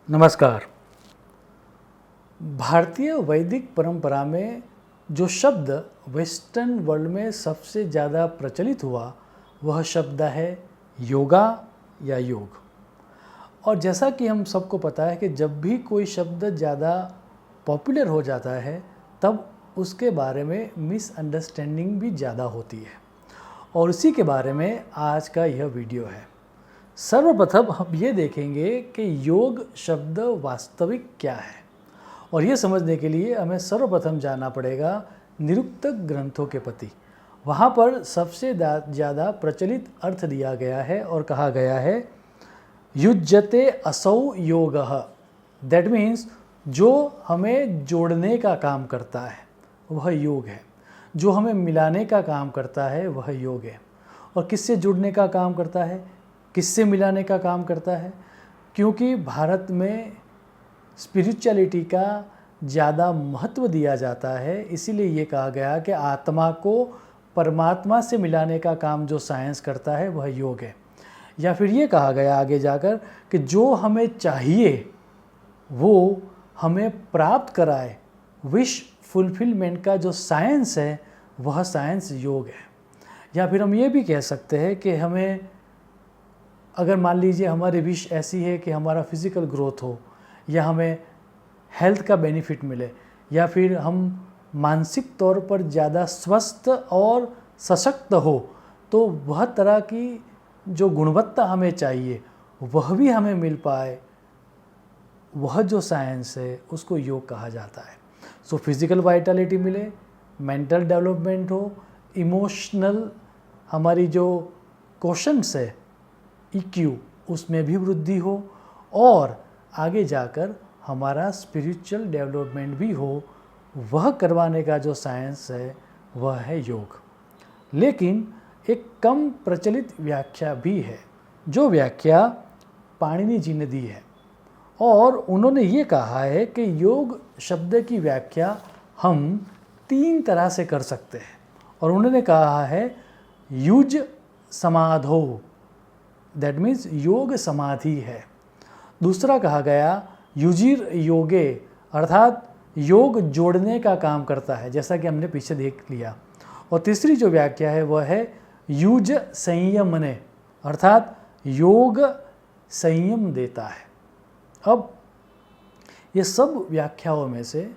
नमस्कार। भारतीय वैदिक परंपरा में जो शब्द वेस्टर्न वर्ल्ड में सबसे ज़्यादा प्रचलित हुआ वह शब्द है योगा या योग। और जैसा कि हम सबको पता है कि जब भी कोई शब्द ज़्यादा पॉपुलर हो जाता है तब उसके बारे में मिसअंडरस्टैंडिंग भी ज़्यादा होती है, और इसी के बारे में आज का यह वीडियो है। सर्वप्रथम हम ये देखेंगे कि योग शब्द वास्तविक क्या है, और ये समझने के लिए हमें सर्वप्रथम जाना पड़ेगा निरुक्तक ग्रंथों के प्रति। वहाँ पर सबसे ज़्यादा प्रचलित अर्थ दिया गया है और कहा गया है युज्यते असौ योगः। दैट मीन्स जो हमें जोड़ने का काम करता है वह योग है, जो हमें मिलाने का काम करता है वह योग है। और किससे जुड़ने का काम करता है, किससे मिलाने का काम करता है? क्योंकि भारत में स्पिरिचुअलिटी का ज़्यादा महत्व दिया जाता है, इसीलिए ये कहा गया कि आत्मा को परमात्मा से मिलाने का काम जो साइंस करता है वह योग है। या फिर ये कहा गया आगे जाकर कि जो हमें चाहिए वो हमें प्राप्त कराए, विश फुलफिलमेंट का जो साइंस है वह साइंस योग है। या फिर हम ये भी कह सकते हैं कि हमें अगर मान लीजिए हमारी विश ऐसी है कि हमारा फिज़िकल ग्रोथ हो, या हमें हेल्थ का बेनिफिट मिले, या फिर हम मानसिक तौर पर ज़्यादा स्वस्थ और सशक्त हो, तो वह तरह की जो गुणवत्ता हमें चाहिए वह भी हमें मिल पाए, वह जो साइंस है उसको योग कहा जाता है। सो फिज़िकल वाइटलिटी मिले, मेंटल डेवलपमेंट हो, इमोशनल हमारी जो क्वेश्चंस है EQ उसमें भी वृद्धि हो, और आगे जाकर हमारा स्पिरिचुअल डेवलपमेंट भी हो, वह करवाने का जो साइंस है वह है योग। लेकिन एक कम प्रचलित व्याख्या भी है, जो व्याख्या पाणिनि जी ने दी है, और उन्होंने ये कहा है कि योग शब्द की व्याख्या हम 3 तरह से कर सकते हैं। और उन्होंने कहा है युज समाधो, दैट मीन्स योग समाधि है। दूसरा कहा गया युजिर योगे, अर्थात योग जोड़ने का काम करता है, जैसा कि हमने पीछे देख लिया। और तीसरी जो व्याख्या है वह है युज संयमने, अर्थात योग संयम देता है। अब ये सब व्याख्याओं में से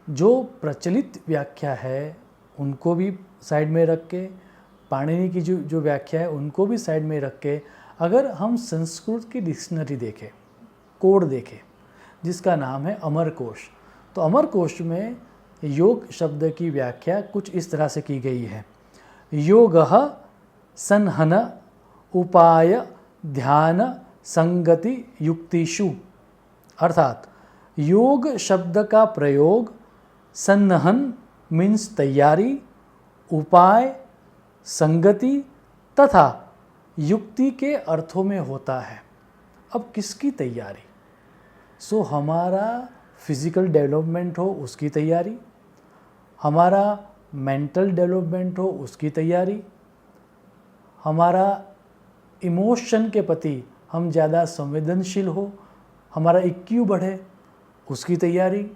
जो प्रचलित व्याख्या है उनको भी साइड में रख के, पाणिनि की जो व्याख्या है उनको भी साइड में रख के, अगर हम संस्कृत की डिक्शनरी देखें, कोड देखें जिसका नाम है अमरकोश, तो अमरकोश में योग शब्द की व्याख्या कुछ इस तरह से की गई है। योगः संहन उपाय ध्यान संगति युक्तिषु, अर्थात योग शब्द का प्रयोग संहन मीन्स तैयारी, उपाय संगति तथा युक्ति के अर्थों में होता है। अब किसकी तैयारी? सो हमारा फिज़िकल डेवलपमेंट हो उसकी तैयारी, हमारा मेंटल डेवलपमेंट हो उसकी तैयारी, हमारा इमोशन के प्रति हम ज़्यादा संवेदनशील हो, हमारा EQ बढ़े उसकी तैयारी,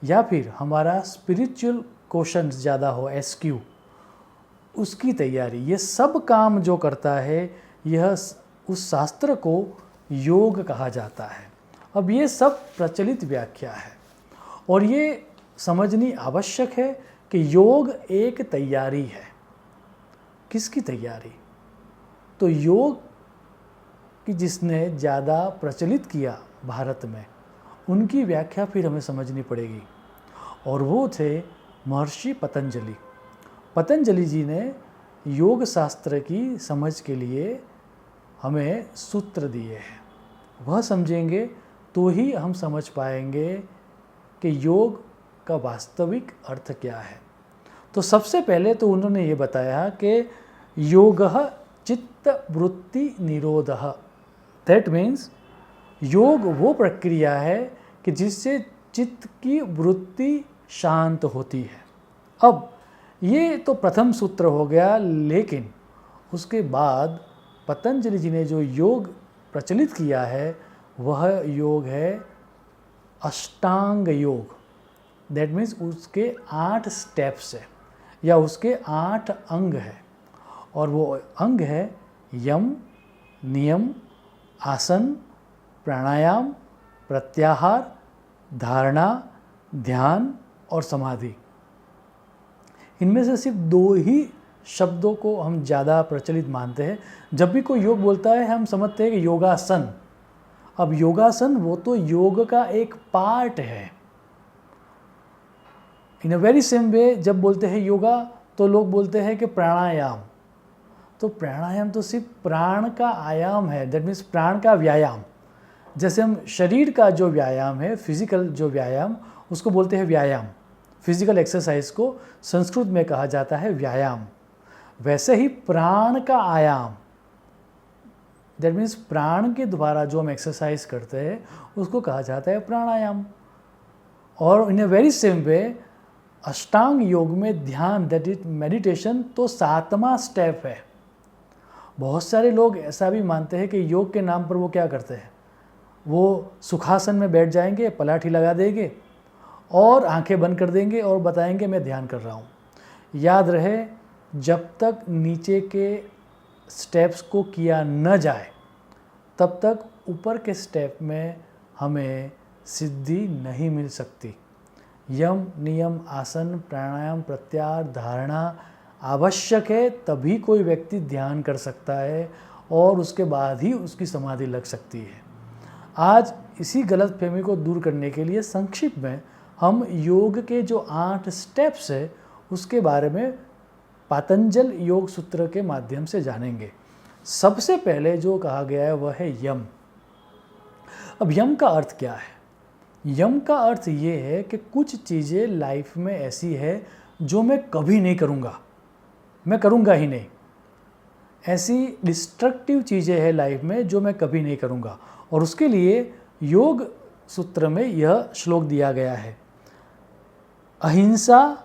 या फिर हमारा स्पिरिचुअल क्वेश्चंस ज़्यादा हो SQ उसकी तैयारी। ये सब काम जो करता है यह उस शास्त्र को योग कहा जाता है। अब ये सब प्रचलित व्याख्या है, और ये समझनी आवश्यक है कि योग एक तैयारी है। किसकी तैयारी? तो योग की जिसने ज़्यादा प्रचलित किया भारत में, उनकी व्याख्या फिर हमें समझनी पड़ेगी, और वो थे महर्षि पतंजलि। पतंजलि जी ने योग शास्त्र की समझ के लिए हमें सूत्र दिए हैं। वह समझेंगे तो ही हम समझ पाएंगे कि योग का वास्तविक अर्थ क्या है। तो सबसे पहले तो उन्होंने ये बताया कि योगः चित्त वृत्ति निरोधः, दैट मीन्स योग वो प्रक्रिया है कि जिससे चित्त की वृत्ति शांत होती है। अब ये तो प्रथम सूत्र हो गया, लेकिन उसके बाद पतंजलि जी ने जो योग प्रचलित किया है वह योग है अष्टांग योग। दैट मीन्स उसके 8 स्टेप्स है या उसके 8 अंग है, और वो अंग है यम, नियम, आसन, प्राणायाम, प्रत्याहार, धारणा, ध्यान और समाधि। इनमें से सिर्फ 2 ही शब्दों को हम ज़्यादा प्रचलित मानते हैं। जब भी कोई योग बोलता है हम समझते हैं कि योगासन। अब योगासन वो तो योग का एक पार्ट है। इन अ वेरी सेम वे जब बोलते हैं योगा तो लोग बोलते हैं कि प्राणायाम। तो प्राणायाम तो सिर्फ प्राण का आयाम है, दैट मीन्स प्राण का व्यायाम। जैसे हम शरीर का जो व्यायाम है, फिजिकल जो व्यायाम, उसको बोलते हैं व्यायाम। फिजिकल एक्सरसाइज को संस्कृत में कहा जाता है व्यायाम। वैसे ही प्राण का आयाम, दैट मीन्स प्राण के द्वारा जो हम एक्सरसाइज करते हैं उसको कहा जाता है प्राणायाम। और इन अ वेरी सेम वे अष्टांग योग में ध्यान, दैट इज मेडिटेशन, तो 7वां स्टेप है। बहुत सारे लोग ऐसा भी मानते हैं कि योग के नाम पर वो क्या करते हैं, वो सुखासन में बैठ जाएंगे, पलाठी लगा देंगे और आंखें बंद कर देंगे और बताएंगे मैं ध्यान कर रहा हूँ। याद रहे, जब तक नीचे के स्टेप्स को किया न जाए तब तक ऊपर के स्टेप में हमें सिद्धि नहीं मिल सकती। यम, नियम, आसन, प्राणायाम, प्रत्याहार, धारणा आवश्यक है, तभी कोई व्यक्ति ध्यान कर सकता है और उसके बाद ही उसकी समाधि लग सकती है। आज इसी गलतफहमी को दूर करने के लिए संक्षिप्त में हम योग के जो 8 स्टेप्स है उसके बारे में पातंजल योग सूत्र के माध्यम से जानेंगे। सबसे पहले जो कहा गया है वह है यम। अब यम का अर्थ क्या है? यम का अर्थ ये है कि कुछ चीज़ें लाइफ में ऐसी है जो मैं कभी नहीं करूँगा, मैं करूँगा ही नहीं। ऐसी डिस्ट्रक्टिव चीज़ें हैं लाइफ में जो मैं कभी नहीं करूँगा, और उसके लिए योग सूत्र में यह श्लोक दिया गया है, अहिंसा,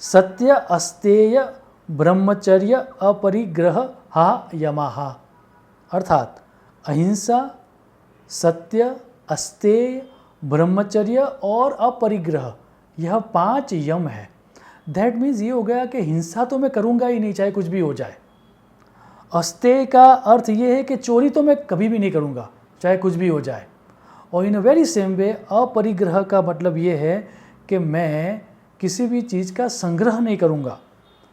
सत्य, अस्तेय, ब्रह्मचर्य, अपरिग्रह हा यमाहा। अर्थात अहिंसा, सत्य, अस्तेय, ब्रह्मचर्य और अपरिग्रह, यह 5 यम है। दैट मीन्स ये हो गया कि हिंसा तो मैं करूँगा ही नहीं चाहे कुछ भी हो जाए। अस्तेय का अर्थ ये है कि चोरी तो मैं कभी भी नहीं करूँगा चाहे कुछ भी हो जाए। और इन अ वेरी सेम वे अपरिग्रह का मतलब ये है कि मैं किसी भी चीज़ का संग्रह नहीं करूँगा,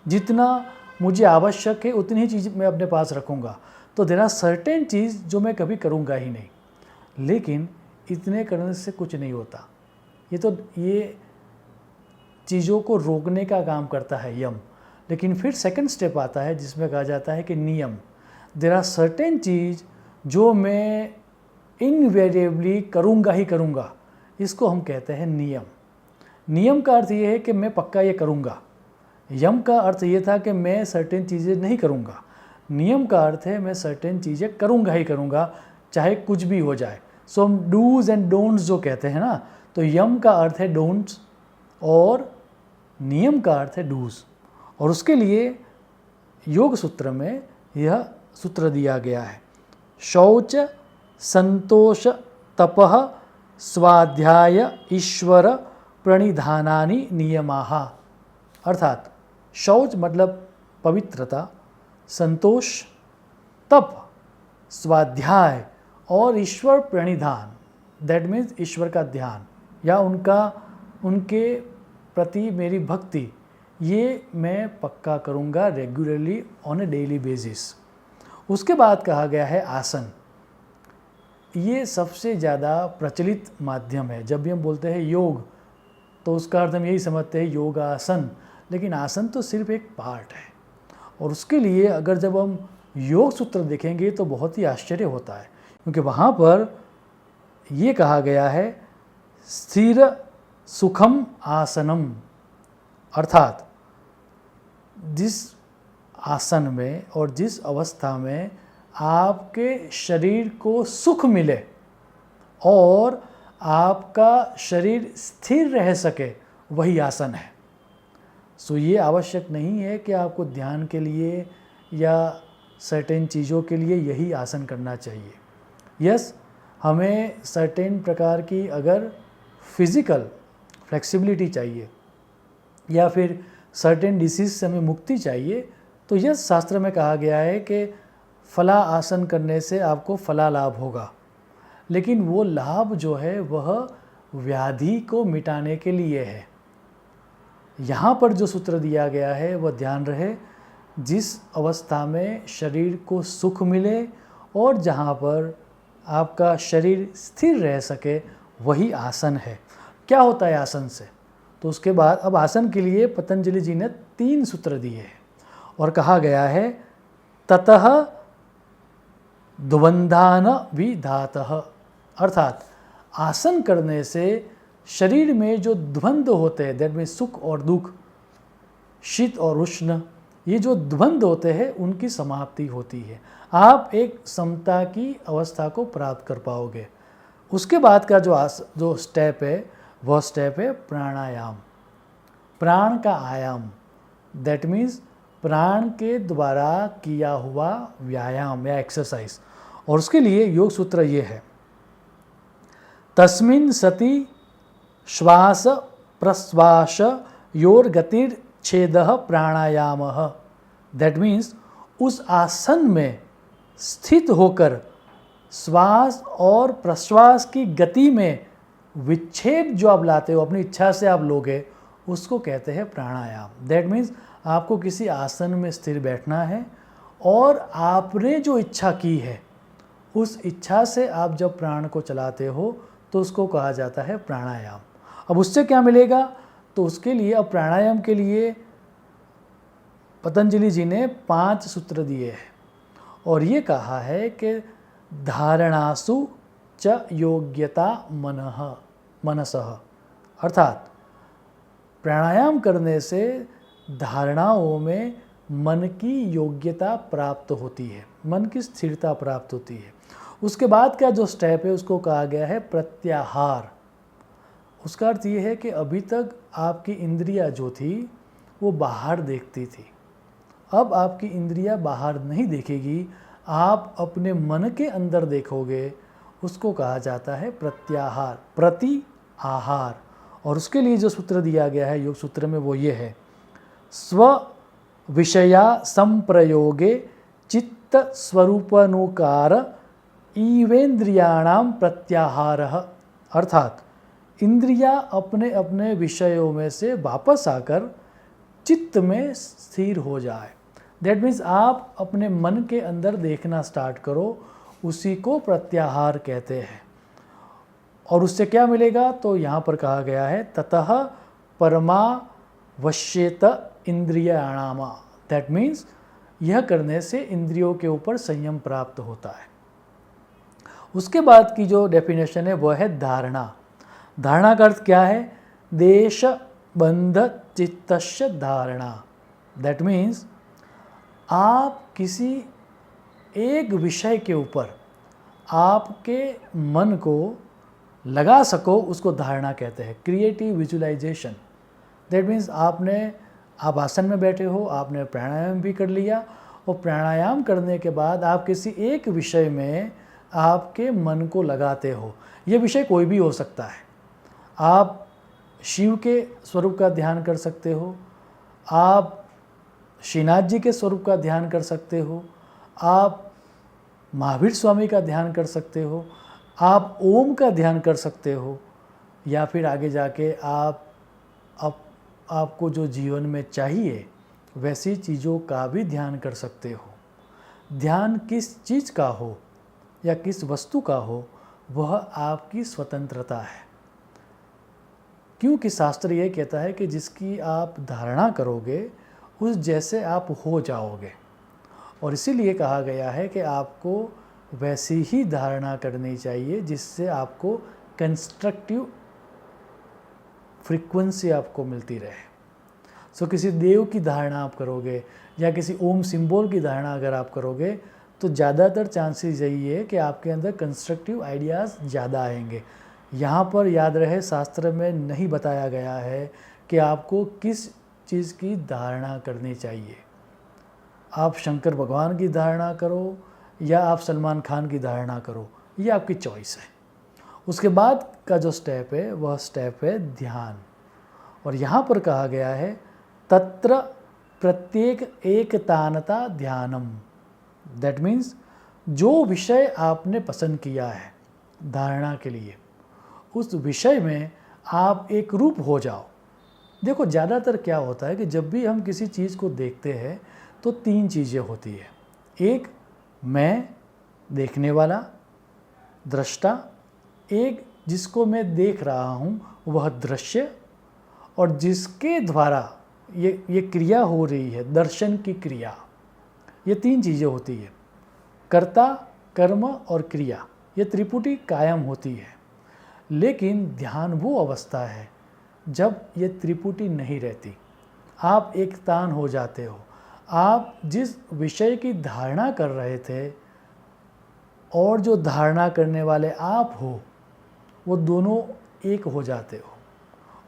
जितना मुझे आवश्यक है उतनी ही चीज़ मैं अपने पास रखूँगा। तो देयर आर सर्टेन चीज़ जो मैं कभी करूँगा ही नहीं, लेकिन इतने करने से कुछ नहीं होता। ये चीज़ों को रोकने का काम करता है यम। लेकिन फिर सेकंड स्टेप आता है जिसमें कहा जाता है कि नियम। देयर आर सर्टेन चीज़ जो मैं इनवेरिएबली करूँगा ही करूँगा, इसको हम कहते हैं नियम। नियम का अर्थ ये है कि मैं पक्का ये करूँगा। यम का अर्थ ये था कि मैं सर्टेन चीज़ें नहीं करूँगा। नियम का अर्थ है मैं सर्टेन चीज़ें करूँगा ही करूँगा चाहे कुछ भी हो जाए। सो हम डूज एंड डोंट्स जो कहते हैं ना, तो यम का अर्थ है डोंट्स और नियम का अर्थ है डूज। और उसके लिए योग सूत्र में यह सूत्र दिया गया है, शौच, संतोष, तपः, स्वाध्याय, ईश्वर प्रणिधानानि नियमाः। अर्थात शौच मतलब पवित्रता, संतोष, तप, स्वाध्याय और ईश्वर प्रणिधान, दैट मीन्स ईश्वर का ध्यान या उनके प्रति मेरी भक्ति, ये मैं पक्का करूँगा regularly on A daily basis. उसके बाद कहा गया है आसन। ये सबसे ज़्यादा प्रचलित माध्यम है। जब भी हम बोलते हैं योग तो उसका अर्थ हम यही समझते हैं योगासन, लेकिन आसन तो सिर्फ एक पार्ट है। और उसके लिए अगर जब हम योग सूत्र देखेंगे तो बहुत ही आश्चर्य होता है, क्योंकि वहाँ पर ये कहा गया है स्थिर सुखम आसनम। अर्थात जिस आसन में और जिस अवस्था में आपके शरीर को सुख मिले और आपका शरीर स्थिर रह सके, वही आसन है। सो ये आवश्यक नहीं है कि आपको ध्यान के लिए या सर्टेन चीज़ों के लिए यही आसन करना चाहिए। यस, हमें सर्टेन प्रकार की अगर फिज़िकल फ्लेक्सिबिलिटी चाहिए या फिर सर्टेन डिसीज से हमें मुक्ति चाहिए, तो यह शास्त्र में कहा गया है कि फला आसन करने से आपको फला लाभ होगा। लेकिन वो लाभ जो है वह व्याधि को मिटाने के लिए है। यहाँ पर जो सूत्र दिया गया है वह ध्यान रहे, जिस अवस्था में शरीर को सुख मिले और जहाँ पर आपका शरीर स्थिर रह सके वही आसन है। क्या होता है आसन से? तो उसके बाद अब आसन के लिए पतंजलि जी ने 3 सूत्र दिए हैं और कहा गया है ततः द्वंद्वान विधातः, अर्थात आसन करने से शरीर में जो द्वंद्व होते हैं, दैट मीन्स सुख और दुख, शीत और उष्ण, ये जो द्वंद्व होते हैं उनकी समाप्ति होती है। आप एक समता की अवस्था को प्राप्त कर पाओगे। उसके बाद का जो स्टेप है वह स्टेप है प्राणायाम, प्राण का आयाम, दैट मीन्स प्राण के द्वारा किया हुआ व्यायाम या एक्सरसाइज। और उसके लिए योग सूत्र ये है, तस्मिन् सति श्वास प्रश्वास योर गतिर्छेदः प्राणायामः, दैट मीन्स उस आसन में स्थित होकर श्वास और प्रश्वास की गति में विच्छेद जो आप लाते हो, अपनी इच्छा से आप लोगे, उसको कहते हैं प्राणायाम। दैट मीन्स आपको किसी आसन में स्थिर बैठना है और आपने जो इच्छा की है उस इच्छा से आप जब प्राण को चलाते हो तो उसको कहा जाता है प्राणायाम। अब उससे क्या मिलेगा? तो उसके लिए अब प्राणायाम के लिए पतंजलि जी ने 5 सूत्र दिए हैं और ये कहा है कि धारणासु च योग्यता मनसः, अर्थात प्राणायाम करने से धारणाओं में मन की योग्यता प्राप्त होती है, मन की स्थिरता प्राप्त होती है। उसके बाद का जो स्टेप है उसको कहा गया है प्रत्याहार। उसका अर्थ ये है कि अभी तक आपकी इंद्रियां जो थी वो बाहर देखती थी, अब आपकी इंद्रियां बाहर नहीं देखेगी, आप अपने मन के अंदर देखोगे, उसको कहा जाता है प्रत्याहार, प्रति आहार। और उसके लिए जो सूत्र दिया गया है योग सूत्र में वो ये है, स्व विषया संप्रयोगे चित्त स्वरूपानुकार इवेन्द्रियाणाम प्रत्याहारः, अर्थात इंद्रियां अपने अपने विषयों में से वापस आकर चित्त में स्थिर हो जाए। दैट मीन्स आप अपने मन के अंदर देखना स्टार्ट करो, उसी को प्रत्याहार कहते हैं। और उससे क्या मिलेगा? तो यहाँ पर कहा गया है ततः परमावश्येत इंद्रियाणाम, दैट मीन्स यह करने से इंद्रियों के ऊपर संयम प्राप्त होता है। उसके बाद की जो डेफिनेशन है वह है धारणा। धारणा का अर्थ क्या है? देश बंध चित्तस्य धारणा, दैट मीन्स आप किसी एक विषय के ऊपर आपके मन को लगा सको, उसको धारणा कहते हैं, क्रिएटिव विजुअलाइजेशन। दैट मीन्स आप आसन में बैठे हो, आपने प्राणायाम भी कर लिया और प्राणायाम करने के बाद आप किसी एक विषय में आपके मन को लगाते हो। ये विषय कोई भी हो सकता है। आप शिव के स्वरूप का ध्यान कर सकते हो, आप श्रीनाथ जी के स्वरूप का ध्यान कर सकते हो, आप महावीर स्वामी का ध्यान कर सकते हो, आप ओम का ध्यान कर सकते हो, या फिर आगे जाके आपको जो जीवन में चाहिए वैसी चीज़ों का भी ध्यान कर सकते हो। ध्यान किस चीज़ का हो या किस वस्तु का हो वह आपकी स्वतंत्रता है, क्योंकि शास्त्र ये कहता है कि जिसकी आप धारणा करोगे उस जैसे आप हो जाओगे। और इसीलिए कहा गया है कि आपको वैसी ही धारणा करनी चाहिए जिससे आपको कंस्ट्रक्टिव फ्रीक्वेंसी आपको मिलती रहे। सो किसी देव की धारणा आप करोगे या किसी ओम सिंबल की धारणा अगर आप करोगे तो ज़्यादातर चांसेस यही है कि आपके अंदर कंस्ट्रक्टिव आइडियाज़ ज़्यादा आएंगे। यहाँ पर याद रहे, शास्त्र में नहीं बताया गया है कि आपको किस चीज़ की धारणा करनी चाहिए। आप शंकर भगवान की धारणा करो या आप सलमान खान की धारणा करो, ये आपकी चॉइस है। उसके बाद का जो स्टेप है वह स्टेप है ध्यान। और यहाँ पर कहा गया है तत्र प्रत्येक एकतानता ध्यानम। दैट मीन्स जो विषय आपने पसंद किया है धारणा के लिए, उस विषय में आप एक रूप हो जाओ। देखो ज़्यादातर क्या होता है कि जब भी हम किसी चीज़ को देखते हैं तो तीन चीज़ें होती है। एक मैं, देखने वाला, दृष्टा, एक जिसको मैं देख रहा हूँ वह दृश्य, और जिसके द्वारा ये क्रिया हो रही है, दर्शन की क्रिया। ये तीन चीज़ें होती है, कर्ता, कर्म और क्रिया। ये त्रिपुटी कायम होती है। लेकिन ध्यान वो अवस्था है जब ये त्रिपुटी नहीं रहती, आप एक तान हो जाते हो। आप जिस विषय की धारणा कर रहे थे और जो धारणा करने वाले आप हो, वो दोनों एक हो जाते हो।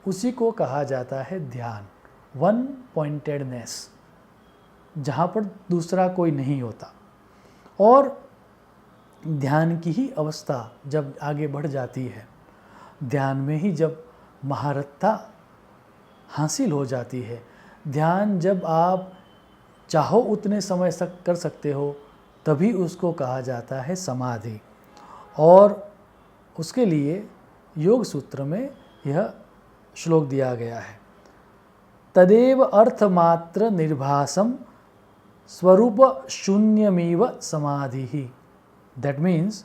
उसी को कहा जाता है ध्यान, वन पॉइंटेडनेस, जहाँ पर दूसरा कोई नहीं होता। और ध्यान की ही अवस्था जब आगे बढ़ जाती है, ध्यान में ही जब महारथता हासिल हो जाती है, ध्यान जब आप चाहो उतने समय तक कर सकते हो, तभी उसको कहा जाता है समाधि। और उसके लिए योग सूत्र में यह श्लोक दिया गया है, तदेव अर्थमात्र निर्भासम स्वरूप शून्यमेव समाधि ही। दैट मीन्स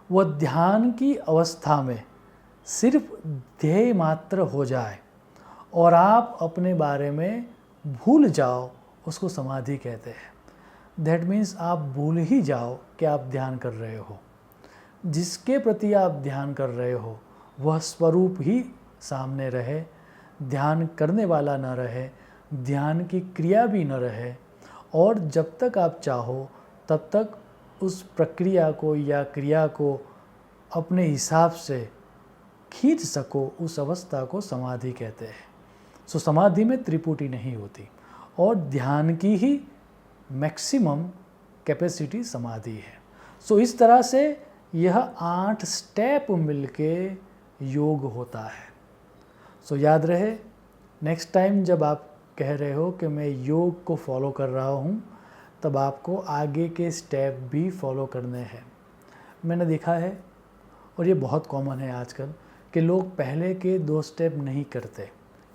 वह ध्यान की अवस्था में सिर्फ ध्येय मात्र हो जाए और आप अपने बारे में भूल जाओ, उसको समाधि कहते हैं। दैट मीन्स आप भूल ही जाओ कि आप ध्यान कर रहे हो। जिसके प्रति आप ध्यान कर रहे हो वह स्वरूप ही सामने रहे, ध्यान करने वाला न रहे, ध्यान की क्रिया भी न रहे। और जब तक आप चाहो तब तक उस प्रक्रिया को या क्रिया को अपने हिसाब से खींच सको, उस अवस्था को समाधि कहते हैं। सो समाधि में त्रिपुटी नहीं होती और ध्यान की ही मैक्सिमम कैपेसिटी समाधि है। सो इस तरह से यह 8 स्टेप मिलके योग होता है। सो याद रहे, नेक्स्ट टाइम जब आप कह रहे हो कि मैं योग को फॉलो कर रहा हूँ, तब आपको आगे के स्टेप भी फॉलो करने हैं। मैंने देखा है, और ये बहुत कॉमन है आजकल, कि लोग पहले के 2 स्टेप नहीं करते,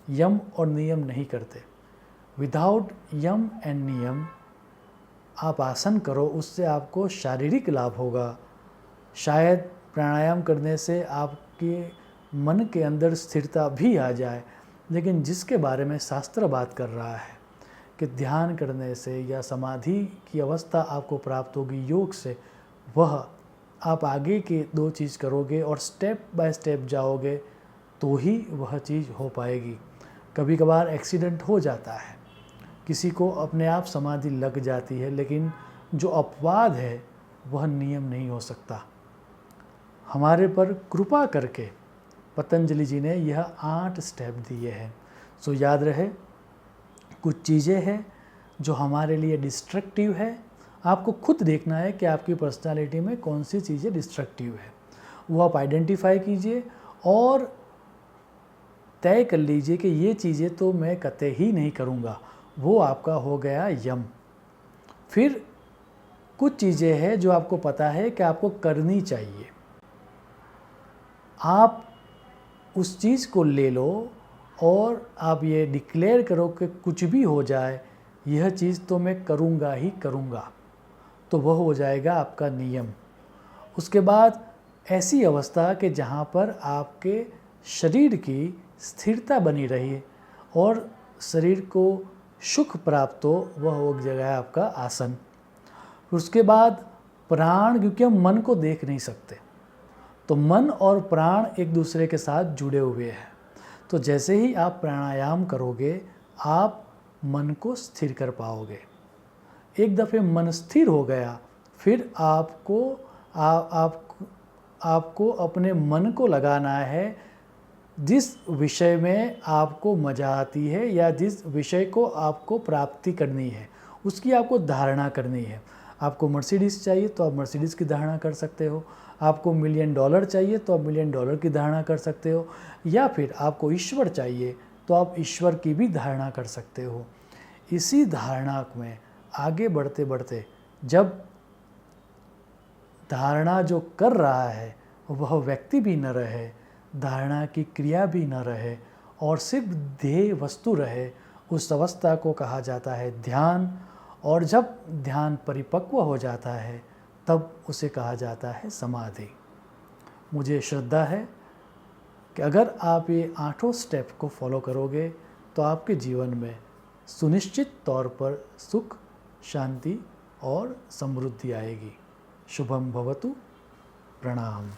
यम और नियम नहीं करते। विदाउट यम एंड नियम आप आसन करो, उससे आपको शारीरिक लाभ होगा। शायद प्राणायाम करने से आपके मन के अंदर स्थिरता भी आ जाए। लेकिन जिसके बारे में शास्त्र बात कर रहा है कि ध्यान करने से या समाधि की अवस्था आपको प्राप्त होगी योग से, वह आप आगे के 2 चीज़ करोगे और स्टेप बाय स्टेप जाओगे तो ही वह चीज़ हो पाएगी। कभी कभार एक्सीडेंट हो जाता है, किसी को अपने आप समाधि लग जाती है, लेकिन जो अपवाद है वह नियम नहीं हो सकता। हमारे पर कृपा करके पतंजलि जी ने यह 8 स्टेप दिए हैं। सो याद रहे, कुछ चीज़ें हैं जो हमारे लिए डिस्ट्रक्टिव है। आपको खुद देखना है कि आपकी पर्सनालिटी में कौन सी चीज़ें डिस्ट्रक्टिव है, वो आप आइडेंटिफाई कीजिए और तय कर लीजिए कि ये चीज़ें तो मैं कतई ही नहीं करूँगा। वो आपका हो गया यम। फिर कुछ चीज़ें हैं जो आपको पता है कि आपको करनी चाहिए, आप उस चीज़ को ले लो और आप ये डिक्लेयर करो कि कुछ भी हो जाए यह चीज़ तो मैं करूँगा ही करूँगा, तो वह हो जाएगा आपका नियम। उसके बाद ऐसी अवस्था कि जहाँ पर आपके शरीर की स्थिरता बनी रही और शरीर को सुख प्राप्त हो, वह हो जाएगा आपका आसन। उसके बाद प्राण, क्योंकि हम मन को देख नहीं सकते, तो मन और प्राण एक दूसरे के साथ जुड़े हुए हैं। तो जैसे ही आप प्राणायाम करोगे आप मन को स्थिर कर पाओगे। एक दफ़े मन स्थिर हो गया, फिर आपको अपने मन को लगाना है जिस विषय में आपको मजा आती है या जिस विषय को आपको प्राप्ति करनी है, उसकी आपको धारणा करनी है। आपको मर्सिडीज़ चाहिए तो आप मर्सिडीज़ की धारणा कर सकते हो, आपको $1 मिलियन चाहिए तो आप $1 मिलियन की धारणा कर सकते हो, या फिर आपको ईश्वर चाहिए तो आप ईश्वर की भी धारणा कर सकते हो। इसी धारणा में आगे बढ़ते बढ़ते जब धारणा जो कर रहा है वह व्यक्ति भी न रहे, धारणा की क्रिया भी न रहे और सिर्फ ध्येय वस्तु रहे, उस अवस्था को कहा जाता है ध्यान। और जब ध्यान परिपक्व हो जाता है तब उसे कहा जाता है समाधि। मुझे श्रद्धा है कि अगर आप ये 8 स्टेप को फॉलो करोगे तो आपके जीवन में सुनिश्चित तौर पर सुख, शांति और समृद्धि आएगी। शुभम भवतु। प्रणाम।